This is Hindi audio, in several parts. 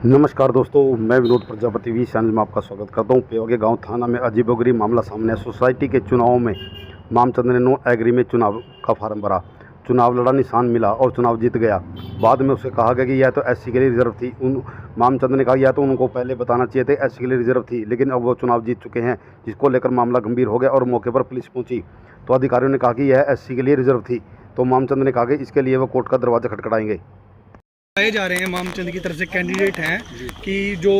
नमस्कार दोस्तों, मैं विनोद प्रजापति वी चैनल में आपका स्वागत करता हूँ। पेवगे गांव थाना में अजीबोगरीब मामला सामने है। सोसाइटी के चुनाव में मामचंद ने नो एग्री में चुनाव का फार्म भरा, चुनाव लड़ा, निशान मिला और चुनाव जीत गया। बाद में उसे कहा गया कि यह तो एससी के लिए रिजर्व थी। मामचंद ने कहा यह तो उनको पहले बताना चाहिए थे, एससी के लिए रिजर्व थी, लेकिन अब वो चुनाव जीत चुके हैं, जिसको लेकर मामला गंभीर हो गया और मौके पर पुलिस पहुंची तो अधिकारियों ने कहा कि यह एससी के लिए रिजर्व थी। तो मामचंद ने कहा कि इसके लिए वो कोर्ट का दरवाजा खटखटाएंगे। बताए जा रहे हैं मामचंद की तरफ से कैंडिडेट हैं कि जो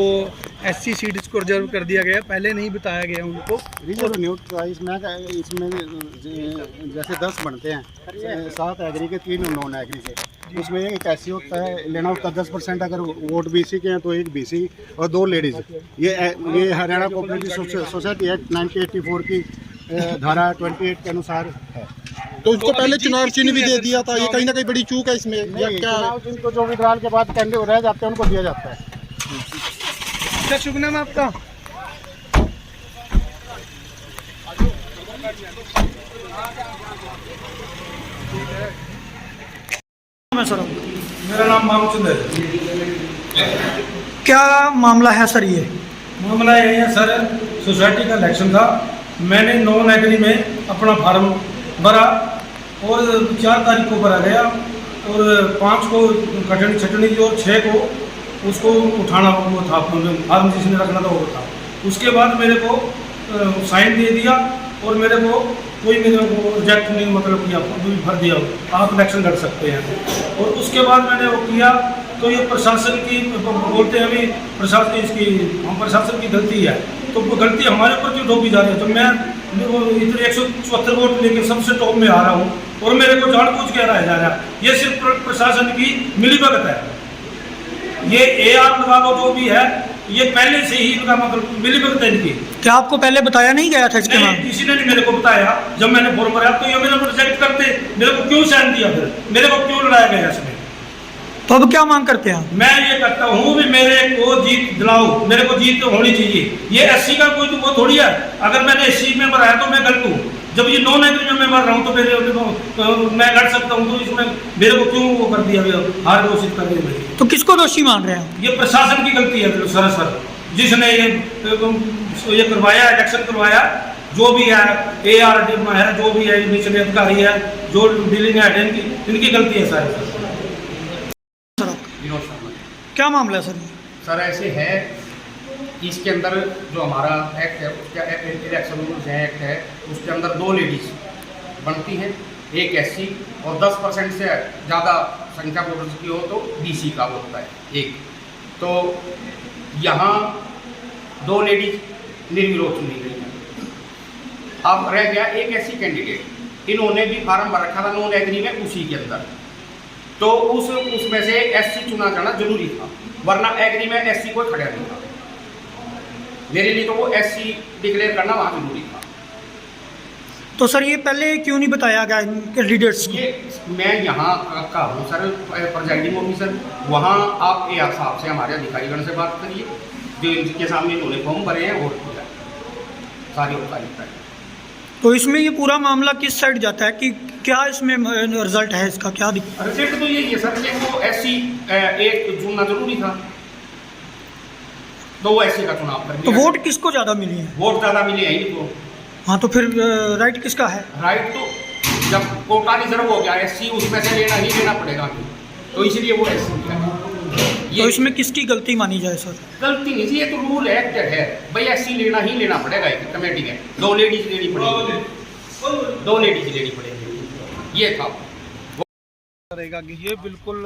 एससी सीट इसको रिजर्व कर दिया गया, पहले नहीं बताया गया उनको। रिजर्व नहीं होता इसमें जैसे 10 बनते हैं, 7 एग्री के 3 नॉन एग्री के। उसमें एक ऐसी होता है, लेना होता है 10%। अगर वोट बीसी के हैं तो एक बीसी और 2 लेडीज़। ये हरियाणा कोऑपरेटिव सोसाइटी एक्ट 1984 की धारा 28 के अनुसार है। तो उसको पहले चुनाव चिन्ह भी दे दिया था, ये कहीं ना कहीं बड़ी चूक है इसमें या क्या? चुनाव चिन्ह को जो विड्रॉल के बाद कैंडिडेट रह जाते हैं उनको दिया जाता है। क्या शुभ नाम है आपका? सर, मेरा नाम मामचंद है। क्या मामला है सर? ये मामला ये है सर, सोसाइटी का इलेक्शन था, मैंने 9 एग्री में अपना फार्म भरा और 4 तारीख को भरा गया और 5 को कटनी छटनी थी और 6 को उसको उठाना वो था, फार्म जिसने रखना था वो था। उसके बाद मेरे को साइन दे दिया और मेरे को कोई मेरे को रिजेक्ट नहीं मतलब किया, भर दिया आप इलेक्शन लड़ सकते हैं। और उसके बाद मैंने वो किया तो ये प्रशासन की बोलते हैं अभी प्रशासन इसकी हम प्रशासन की गलती है, तो वो गलती हमारे ऊपर क्यों ढोपी जा रही है? तो मैं इतने 174 वोट लेके सबसे टॉप में आ रहा हूँ और मेरे को जानबूझ के हराया जा रहा है। ये सिर्फ प्रशासन की मिलीभगत है। ये AR लगा लो जो भी है, ये पहले से ही इनका मतलब मिलीभगत है इनकी। क्या आपको पहले बताया नहीं गया था इसके नाम? किसी ने नहीं मेरे को बताया। जब मैंने फॉर्म भरा तो ये मेरे को रिजेक्ट करते, मेरे को क्यों साइन दिया, फिर मेरे को क्यों लड़ाया गया इसमें? तो अब क्या मांग करते हैं? मैं ये करता हूँ भी मेरे को जीत दिलाओ, मेरे को जीत होनी चाहिए। ये एससी का कोई तो वो थोड़ी है, अगर मैंने एससी में भराया तो मैं गलत हूँ। जब ये नॉन एग्री में मैं भर रहा हूँ तो मैं लड़ सकता हूँ, तो इसमें मेरे को क्यों वो कर दिया, हार घोषित कर दिया? तो किसको दोषी मान रहे हैं? ये प्रशासन की गलती है सरासर, जिसने ये करवाया, इलेक्शन करवाया, जो भी है AR है, जो भी है निचले अधिकारी है, जो डीलिंग है इनकी गलती है सारी। क्या मामला है सर? सर ऐसे है, इसके अंदर जो हमारा एक्ट है उसका इलेक्शन रूल्स है, एक्ट है, उसके अंदर 2 लेडीज बनती हैं, एक एससी और 10% से ज़्यादा संख्या वोटर्स की हो तो BC का होता है एक। तो यहाँ 2 लेडीज निर्विरोध चुनी गई हैं। अब रह गया एक एससी कैंडिडेट, इन्होंने भी फार्म भर रखा था नॉन एग्री में उसी के अंदर, तो उसमें से एससी चुना जाना जरूरी था, वरना एग्री में एससी कोई खड़ा नहीं था। मेरे लिए तो वो एससी डिक्लेयर करना वहाँ जरूरी था। तो सर ये पहले क्यों नहीं बताया गया कैंडिडेट्स को? ये मैं यहाँ का हूँ सर प्रिजाइडिंग ऑफिसर, वहाँ आप AR साहब से, हमारे अधिकारीगण से बात करिए, जो इनके सामने इन्होंने फॉर्म भरे हैं और सारी औपचारिकता है। तो इसमें ये पूरा मामला किस साइड जाता है कि क्या इसमें रिजल्ट है इसका, क्या रिजल्ट तो यही है सर कि वो एससी एक चुनना जरूरी था, तो वो एससी का चुनाव कर दिया। तो वोट किसको ज़्यादा मिली है? वोट ज़्यादा मिले हैं इनको। हाँ, तो फिर राइट किसका है? राइट तो जब कोटा रिजर्व हो गया एससी, उसमें से लेना ही लेना पड़ेगा, तो इसलिए वो एससी का है। तो इसमें किसकी गलती मानी जाए सर? गलती नहीं, ये तो रूल एक्ट है भाई, एससी लेना ही लेना पड़ेगा। एक कमेटी है, 2 लेडीज लेनी पड़ेगी, 2 लेडीज लेनी पड़ेगी, ये था रहेगा कि ये बिल्कुल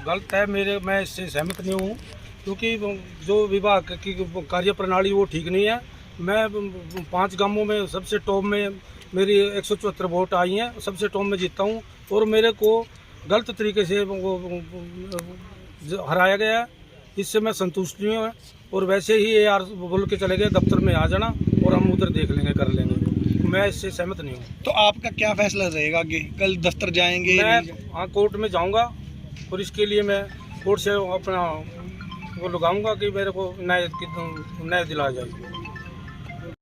गलत है। मैं इससे सहमत नहीं हूँ, क्योंकि जो विभाग की कार्य प्रणाली वो ठीक नहीं है। मैं 5 गांवों में सबसे टॉप में मेरी 174 वोट आई हैं, सबसे टॉप में जीता हूँ और मेरे को गलत तरीके से वो हराया गया है। इससे मैं संतुष्ट नहीं हूँ और वैसे ही AR बोल के चले गए दफ्तर में आ जाना और हम उधर देख लेंगे, कर लेंगे। मैं इससे सहमत नहीं हूँ। तो आपका क्या फैसला रहेगा आगे? कल दफ्तर जाएंगे? मैं कोर्ट में जाऊँगा और इसके लिए मैं कोर्ट से अपना वो लगाऊंगा कि मेरे को न्याय दिलाया जाए।